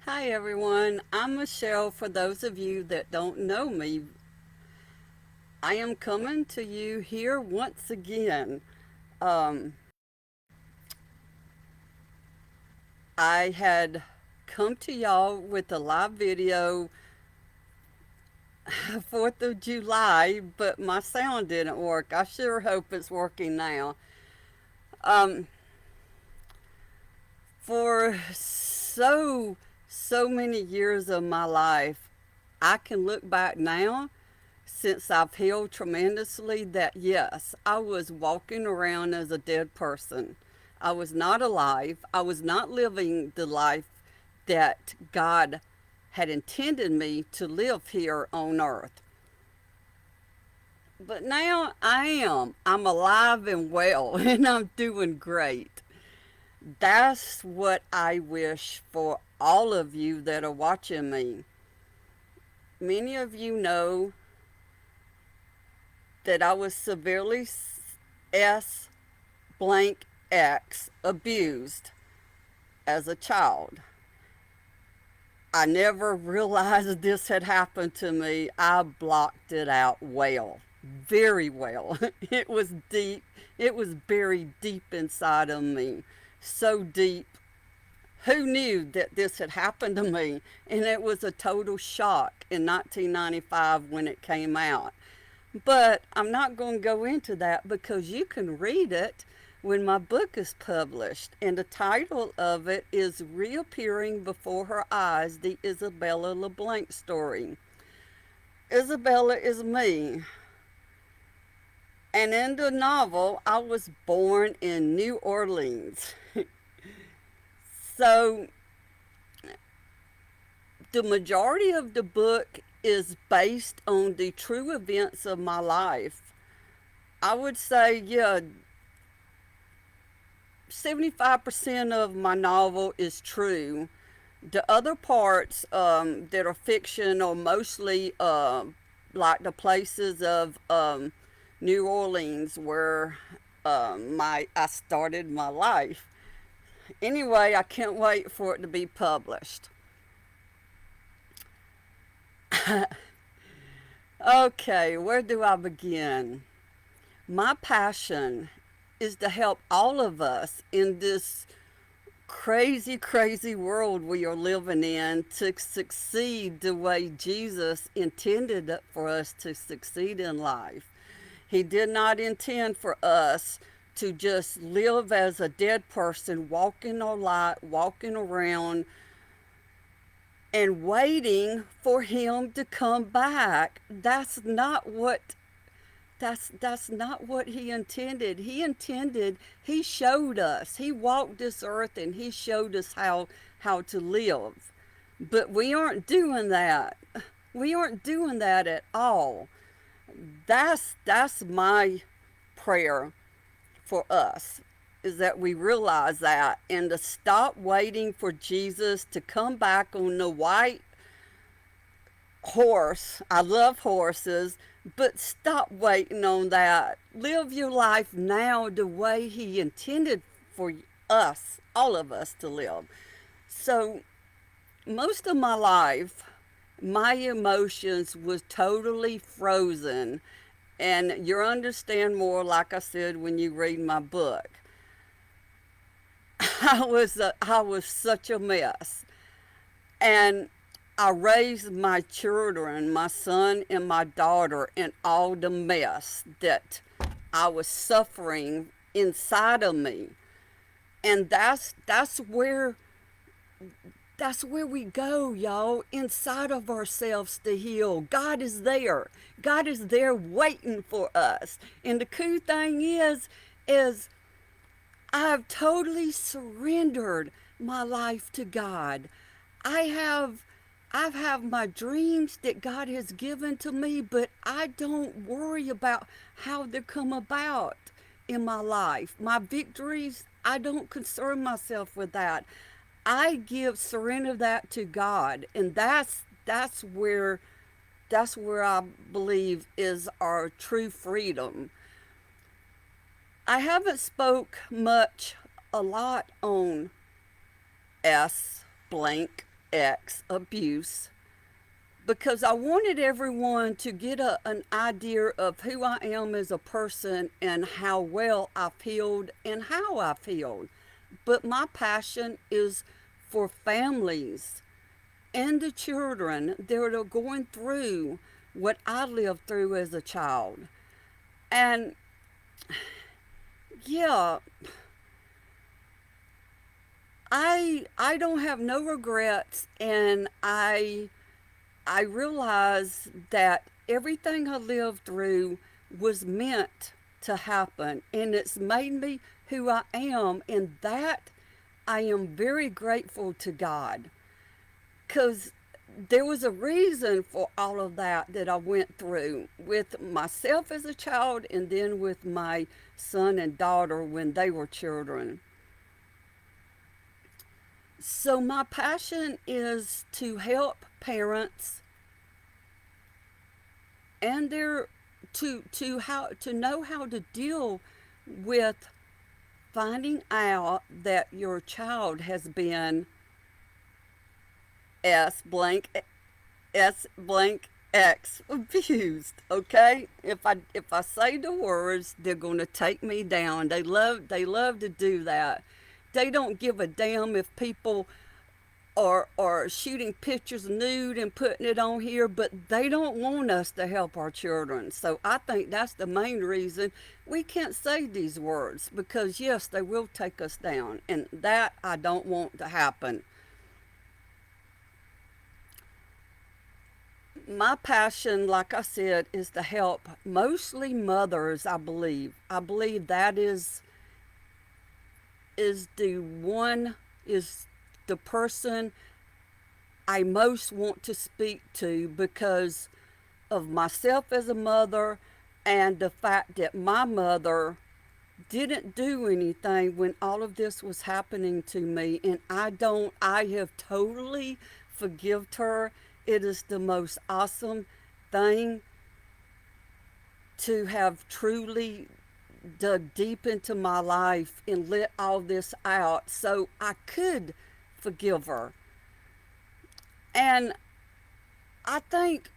Hi everyone, I'm Michelle. For those of you that don't know me, I am coming to you here once again. Um, I had come to y'all with a live video 4th of July, but my sound didn't work. I sure hope it's working now. Um, for so many years of my life, I can look back now since I've healed tremendously that yes, I was walking around as a dead person. I was not alive. I was not living the life that God had intended me to live here on earth. But now I am. I'm alive and well, and I'm doing great. That's what I wish for all of you that are watching me. Many of you know that I was severely S blank X abused as a child. I never realized this had happened to me. I blocked it out well, very well. It was deep, it was buried deep inside of me. So deep. Who knew that this had happened to me? And it was a total shock in 1995 when it came out. But I'm not going to go into that because you can read it when my book is published. And the title of it is Reappearing Before Her Eyes, the Isabella LeBlanc story. Isabella is me. And in the novel, I was born in New Orleans. So the majority of the book is based on the true events of my life. I would say, yeah, 75% of my novel is true. The other parts that are fiction are mostly like the places of New Orleans where my I started my life. Anyway, I can't wait for it to be published. Okay, where do I begin? My passion is to help all of us in this crazy world we are living in to succeed the way Jesus intended for us to succeed in life. He did not intend for us to just live as a dead person, walking our life, walking around and waiting for him to come back. That's not what he intended. He showed us. He walked this earth and he showed us how to live. But we aren't doing that. We aren't doing that at all. That's my prayer for us is that we realize that and to stop waiting for Jesus to come back on the white horse. I love horses, but stop waiting on that. Live your life now the way He intended for us, all of us, to live. So, most of my life, my emotions was totally frozen. And you'll understand more, like I said, when you read my book. I was such a mess. And I raised my children, my son and my daughter, in all the mess that I was suffering inside of me. And that's where we go, y'all, inside of ourselves to heal. God is there. God is there waiting for us. And the cool thing is I've totally surrendered my life to God. I have I have my dreams that God has given to me, but I don't worry about how they come about in my life. My victories, I don't concern myself with that. I give surrender that to God, and that's where I believe is our true freedom. I haven't spoke much a lot on S blank. X abuse because I wanted everyone to get an idea of who I am as a person and how well I've healed and how I've healed. But my passion is for families and the children that are going through what I lived through as a child. And yeah, I don't have no regrets, and I realize that everything I lived through was meant to happen, and it's made me who I am, and that I am very grateful to God because there was a reason for all of that I went through with myself as a child and then with my son and daughter when they were children. So my passion is to help parents and their to know how to deal with finding out that your child has been S blank S blank X abused. Okay, if I say the words, they're gonna take me down. They love to do that. They don't give a damn if people are shooting pictures nude and putting it on here, but they don't want us to help our children. So I think that's the main reason we can't say these words because yes, they will take us down, and that I don't want to happen. My passion, like I said, is to help mostly mothers. I believe that is the one is the person I most want to speak to because of myself as a mother and the fact that my mother didn't do anything when all of this was happening to me, and I have totally forgived her. It is the most awesome thing to have truly dug deep into my life and let all this out so I could forgive her. And I think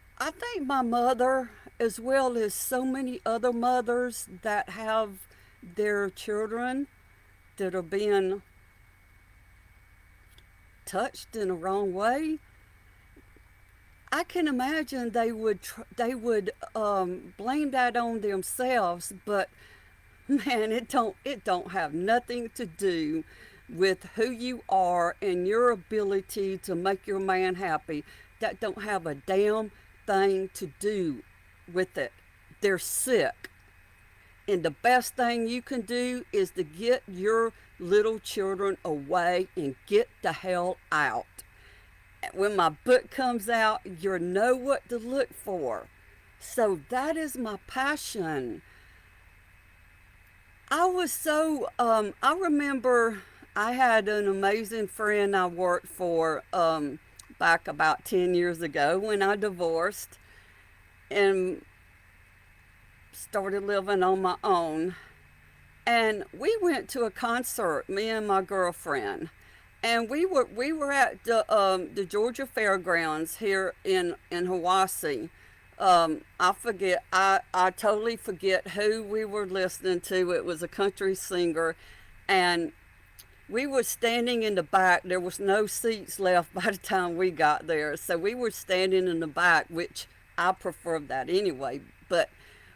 my mother, as well as so many other mothers that have their children that are being touched in the wrong way, I can imagine they would blame that on themselves, but man, it don't have nothing to do with who you are and your ability to make your man happy. That don't have a damn thing to do with it. They're sick. And the best thing you can do is to get your little children away and get the hell out. When my book comes out, you'll know what to look for. So that is my passion. I remember I had an amazing friend I worked for back about 10 years ago when I divorced and started living on my own. And we went to a concert, me and my girlfriend. And we were at the Georgia Fairgrounds here in Hiwassee. I totally forget who we were listening to. It was a country singer, and we were standing in the back. There was no seats left by the time we got there, so we were standing in the back, which I preferred that anyway. But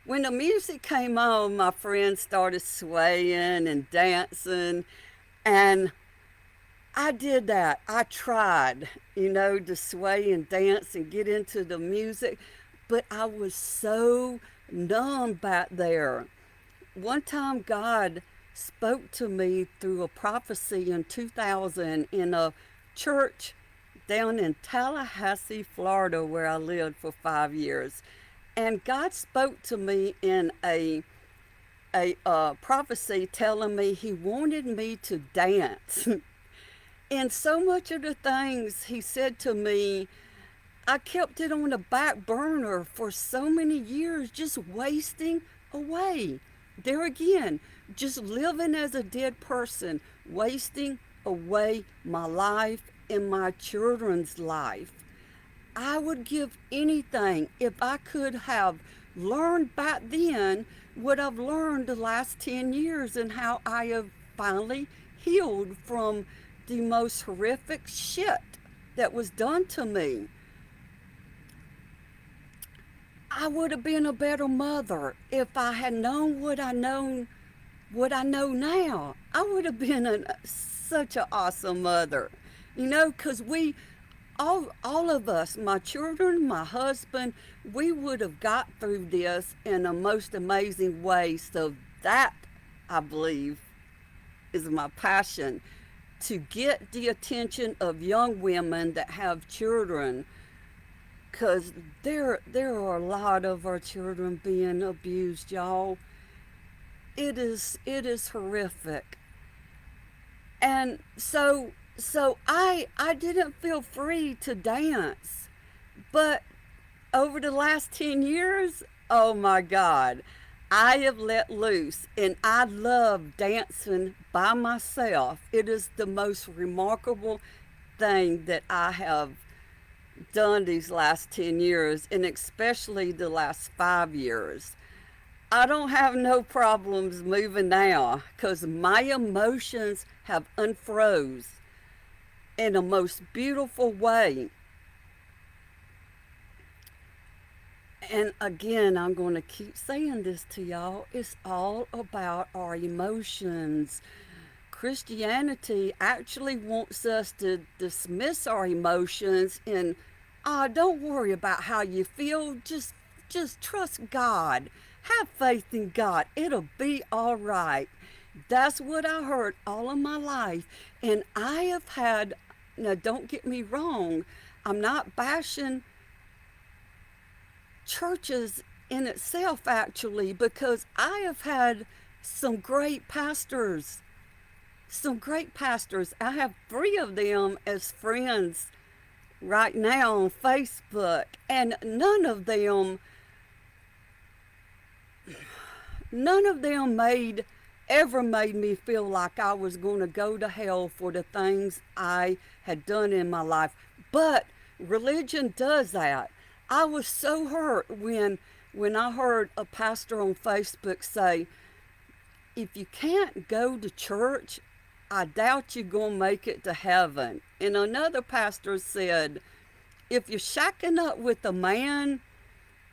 when the music came on, my friend started swaying and dancing, and I did that. I tried, to sway and dance and get into the music, but I was so numb back there. One time, God spoke to me through a prophecy in 2000 in a church down in Tallahassee, Florida, where I lived for 5 years. And God spoke to me in a prophecy telling me He wanted me to dance. And so much of the things He said to me, I kept it on the back burner for so many years, just wasting away. There again, just living as a dead person, wasting away my life in my children's life. I would give anything if I could have learned back then what I've learned the last 10 years and how I have finally healed from the most horrific shit that was done to me. I would have been a better mother if I had known what I know now. I would have been such an awesome mother. You know, because all of us, my children, my husband, we would have got through this in a most amazing way. So that, I believe, is my passion, to get the attention of young women that have children, because there are a lot of our children being abused, y'all. It is horrific. And so I didn't feel free to dance. But over the last 10 years, oh my God, I have let loose and I love dancing by myself. It is the most remarkable thing that I have done these last 10 years, and especially the last 5 years. I don't have no problems moving now because my emotions have unfroze in a most beautiful way. And again, I'm going to keep saying this to y'all. It's all about our emotions. Christianity actually wants us to dismiss our emotions and, don't worry about how you feel. Just trust God. Have faith in God. It'll be all right. That's what I heard all of my life. And I have had, now don't get me wrong, I'm not bashing churches in itself actually, because I have had some great pastors. Some great pastors. I have 3 of them as friends right now on Facebook, and none of them ever made me feel like I was going to go to hell for the things I had done in my life. But religion does that. I was so hurt when I heard a pastor on Facebook say, if you can't go to church, I doubt you're going to make it to heaven. And another pastor said, if you're shacking up with a man,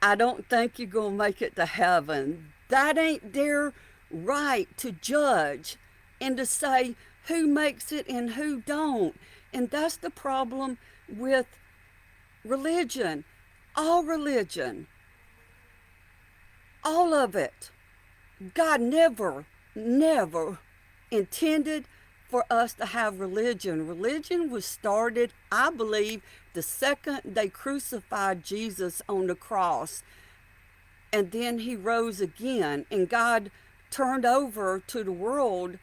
I don't think you're going to make it to heaven. That ain't their right to judge and to say who makes it and who don't. And that's the problem with religion. All religion, all of it. God never intended for us to have religion. Religion was started, I believe, the second they crucified Jesus on the cross. And then he rose again. And God turned over to the world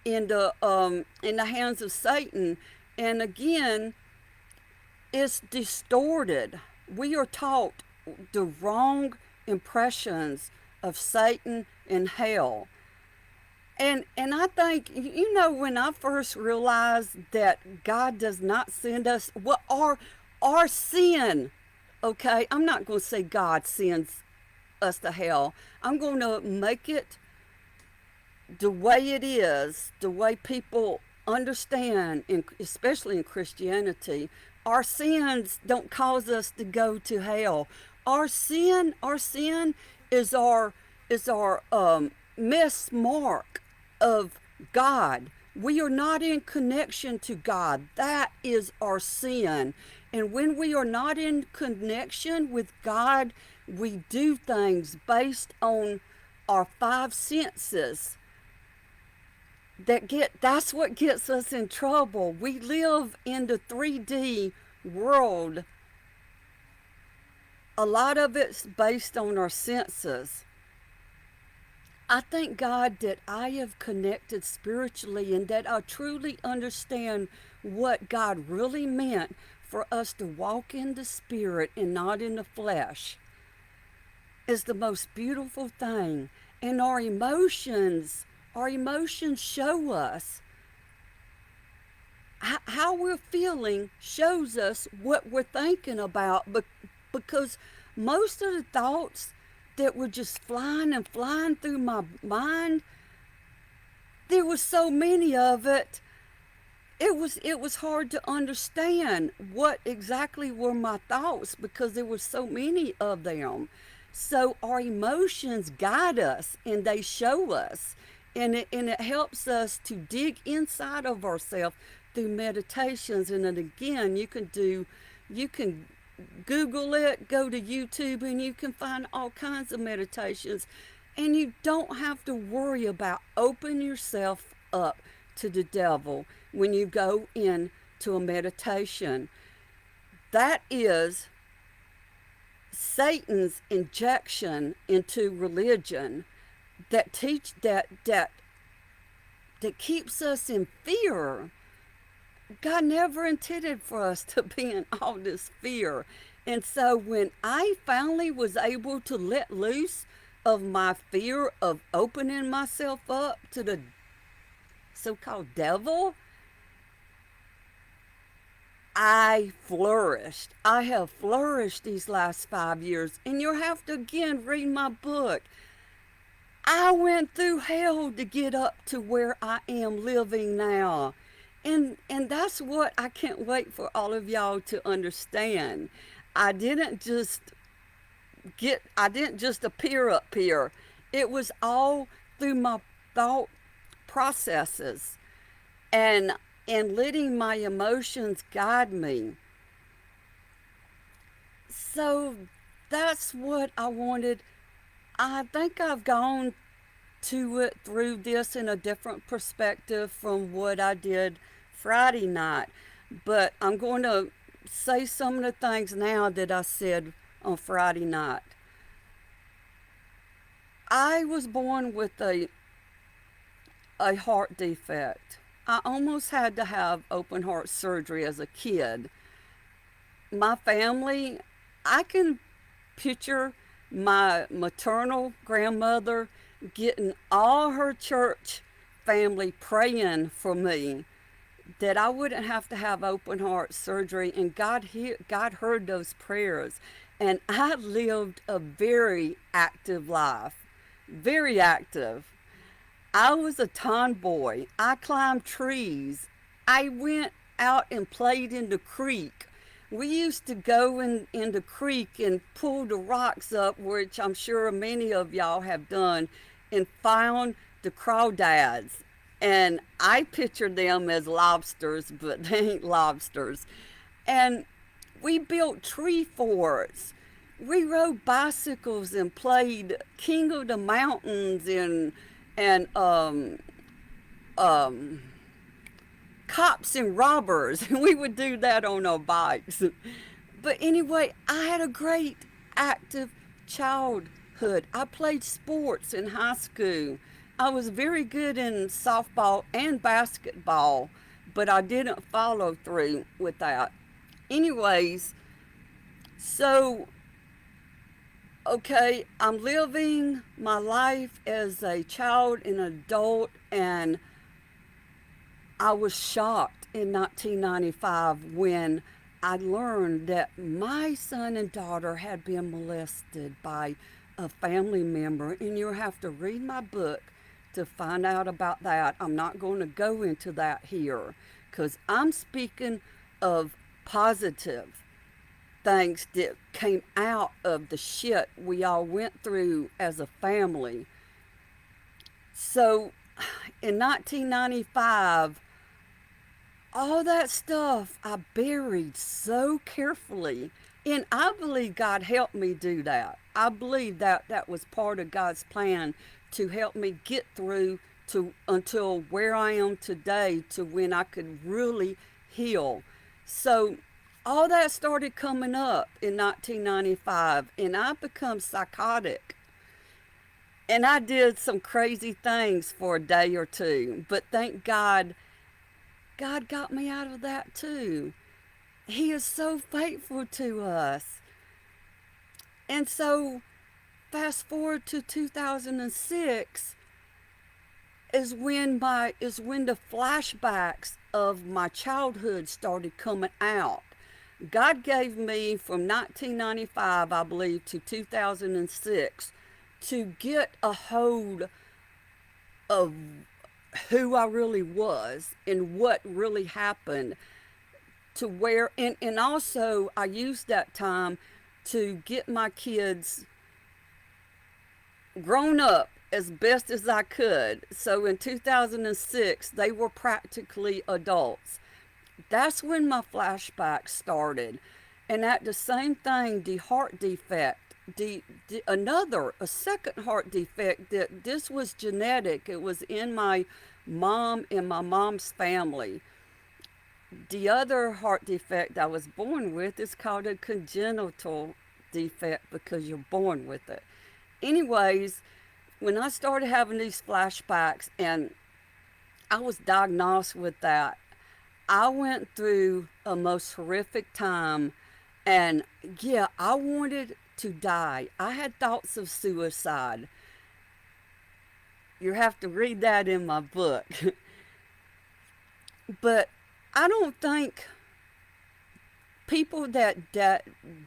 in the hands of Satan. And again, it's distorted. We are taught the wrong impressions of Satan and hell. And I think, when I first realized that God does not send us, what our sin, okay, I'm not going to say God sends us to hell. I'm going to make it the way it is, the way people understand, especially in Christianity. Our sins don't cause us to go to hell. Our sin is our mismark of God. We are not in connection to God. That is our sin. And when we are not in connection with God, we do things based on our 5 senses. That's what gets us in trouble. We live in the 3D world. A lot of it's based on our senses. I thank God that I have connected spiritually and that I truly understand what God really meant for us to walk in the spirit and not in the flesh. Is the most beautiful thing. And our emotions show us how we're feeling shows us what we're thinking about, because most of the thoughts that were just flying and flying through my mind, there was so many of it. It was hard to understand what exactly were my thoughts because there were so many of them. So our emotions guide us and they show us, and it helps us to dig inside of ourselves through meditations. And then again, you can Google it, go to YouTube, and you can find all kinds of meditations. And you don't have to worry about opening yourself up to the devil when you go into a meditation. That is Satan's injection into religion that that keeps us in fear. God never intended for us to be in all this fear. And so when I finally was able to let loose of my fear of opening myself up to the so-called devil, I flourished. I have flourished these last 5 years. And you'll have to again read my book. I went through hell to get up to where I am living now. And that's what I can't wait for all of y'all to understand. I didn't just I didn't just appear up here. It was all through my thought processes and letting my emotions guide me. So that's what I wanted. I think I've gone to it through this in a different perspective from what I did Friday night. But I'm going to say some of the things now that I said on Friday night. I was born with a heart defect. I almost had to have open heart surgery as a kid. My family, I can picture my maternal grandmother getting all her church family praying for me that I wouldn't have to have open heart surgery, and God heard those prayers. And I lived a very active life, very active. I was a tomboy. I climbed trees. I went out and played in the creek. We used to go in the creek and pull the rocks up, which I'm sure many of y'all have done, and found the crawdads. And I pictured them as lobsters, but they ain't lobsters. And we built tree forts. We rode bicycles and played King of the Mountains and um, cops and robbers. And we would do that on our bikes. But anyway, I had a great active childhood. I played sports in high school. I was very good in softball and basketball, but I didn't follow through with that. Anyways, so okay, I'm living my life as a child and adult, and I was shocked in 1995 when I learned that my son and daughter had been molested by a family member. And you'll have to read my book to find out about that. I'm not going to go into that here because I'm speaking of positive things that came out of the shit we all went through as a family. So in 1995, all that stuff I buried so carefully. And I believe God helped me do that. I believe that that was part of God's plan to help me get through to until where I am today, to when I could really heal. So all that started coming up in 1995, and I become psychotic. And I did some crazy things for a day or two, but thank God, God got me out of that too. He is so faithful to us. And so, fast forward to 2006 is when the flashbacks of my childhood started coming out. God gave me from 1995, I believe, to 2006 to get a hold of who I really was and what really happened, to where, and also I used that time to get my kids grown up as best as I could. So in 2006, they were practically adults. That's when my flashbacks started. And at the same thing, the heart defect, a second heart defect, that this was genetic. It was in my mom and my mom's family. The other heart defect I was born with is called a congenital defect because you're born with it. Anyways, when I started having these flashbacks and I was diagnosed with that, I went through a most horrific time. And yeah, I wanted to die. I had thoughts of suicide. You have to read that in my book. But I don't think people that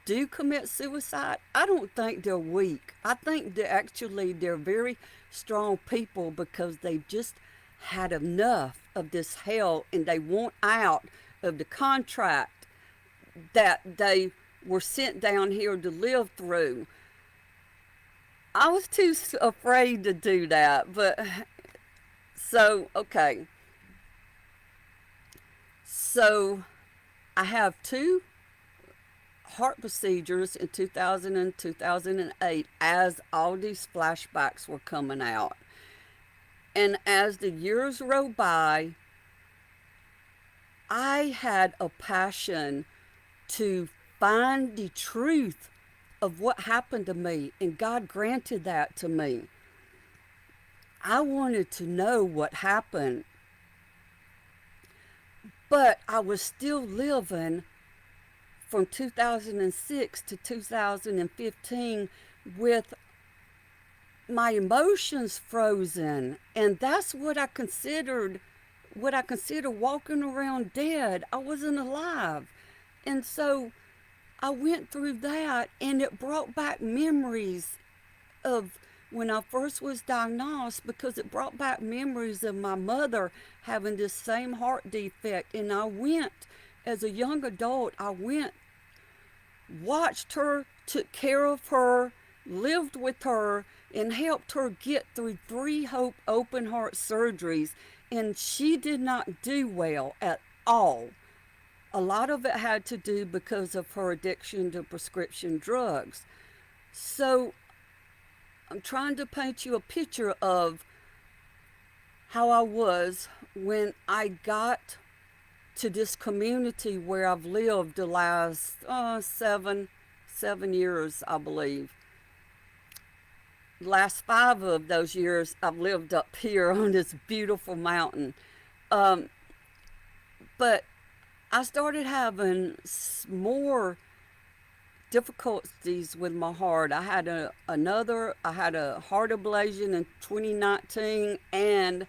do commit suicide, I don't think they're weak. I think they're very strong people because they've just had enough of this hell and they want out of the contract that they were sent down here to live through. I was too afraid to do that, but so okay. So I have two heart procedures in 2000 and 2008 as all these flashbacks were coming out. And as the years rolled by, I had a passion to find the truth of what happened to me, and God granted that to me. I wanted to know what happened, but I was still living from 2006 to 2015 with my emotions frozen, and that's what I consider walking around dead. I wasn't alive. And so I went through that, and it brought back memories of when I first was diagnosed, because it brought back memories of my mother having this same heart defect. And I went, as a young adult, watched her, took care of her, lived with her, and helped her get through 3 open heart surgeries. And she did not do well at all. A lot of it had to do because of her addiction to prescription drugs. So I'm trying to paint you a picture of how I was when I got to this community where I've lived the last 7 years, I believe. The last 5 of those years I've lived up here on this beautiful mountain. But I started having more difficulties with my heart. I had a heart ablation in 2019, and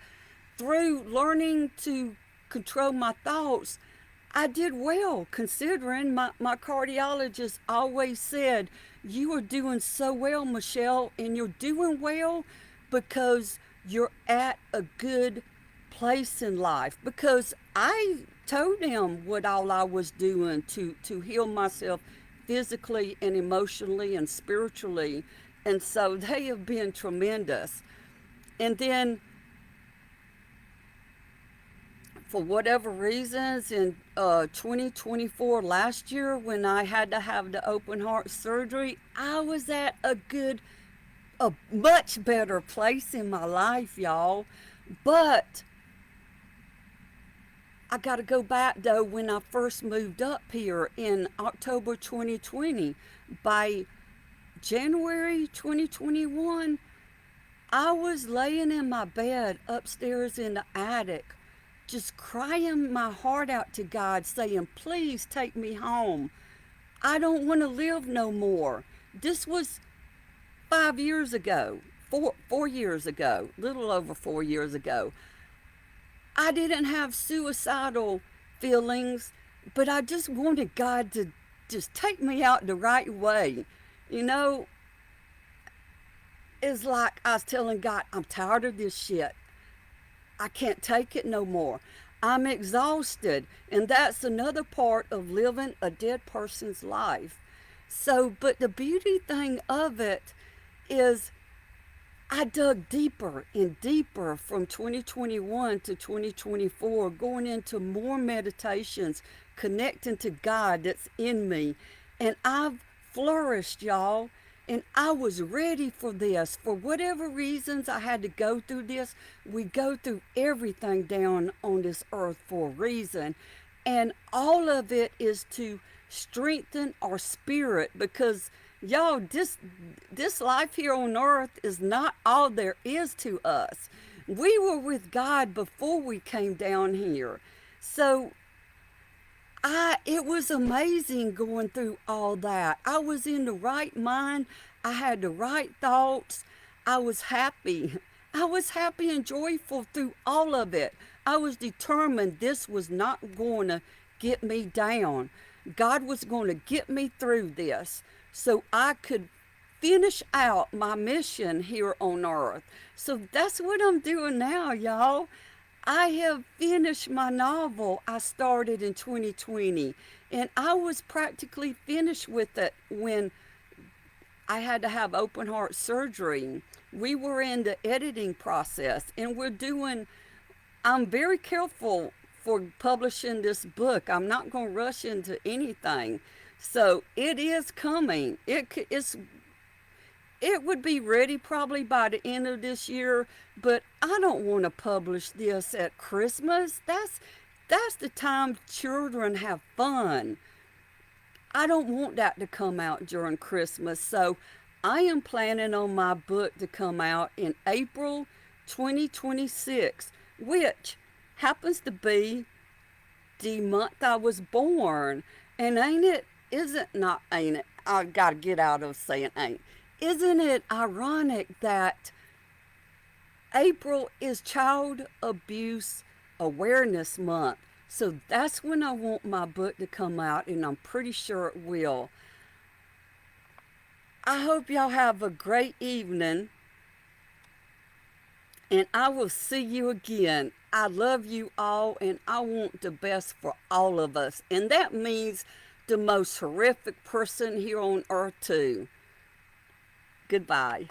through learning to control my thoughts, I did well, considering my cardiologist always said, "You are doing so well, Michelle, and you're doing well because you're at a good place in life." Because I told him what all I was doing to heal myself physically and emotionally and spiritually. And so they have been tremendous. And then for whatever reasons, in 2024, last year, when I had to have the open heart surgery, I was at a much better place in my life, y'all. But I got to go back though. When I first moved up here in October 2020, by January 2021, I was laying in my bed upstairs in the attic, just crying my heart out to God, saying, "Please take me home. I don't want to live no more." This was 5 years ago, 4 years ago, little over 4 years ago. I didn't have suicidal feelings, but I just wanted God to just take me out the right way. You know, it's like I was telling God, I'm tired of this shit. I can't take it no more. I'm exhausted. And that's another part of living a dead person's life. So, but the beauty thing of it is I dug deeper and deeper from 2021 to 2024, going into more meditations, connecting to God that's in me. And I've flourished, y'all. And I was ready for this. For whatever reasons I had to go through this, we go through everything down on this earth for a reason. And all of it is to strengthen our spirit because y'all, this life here on earth is not all there is to us. We were with God before we came down here. So it was amazing going through all that. I was in the right mind. I had the right thoughts. I was happy. I was happy and joyful through all of it. I was determined this was not going to get me down. God was going to get me through this so I could finish out my mission here on earth. So that's what I'm doing now, y'all. I have finished my novel I started in 2020, and I was practically finished with it when I had to have open heart surgery. We were in the editing process, and I'm very careful for publishing this book. I'm not going to rush into anything. So it is coming. It would be ready probably by the end of this year, but I don't want to publish this at Christmas. That's the time children have fun. I don't want that to come out during Christmas. So I am planning on my book to come out in April 2026, which happens to be the month I was born. And ain't it? I gotta get out of saying ain't. Isn't it ironic that April is Child Abuse Awareness Month? So that's when I want my book to come out, and I'm pretty sure it will. I hope y'all have a great evening, and I will see you again. I love you all, and I want the best for all of us. And that means the most horrific person here on earth, too. Goodbye.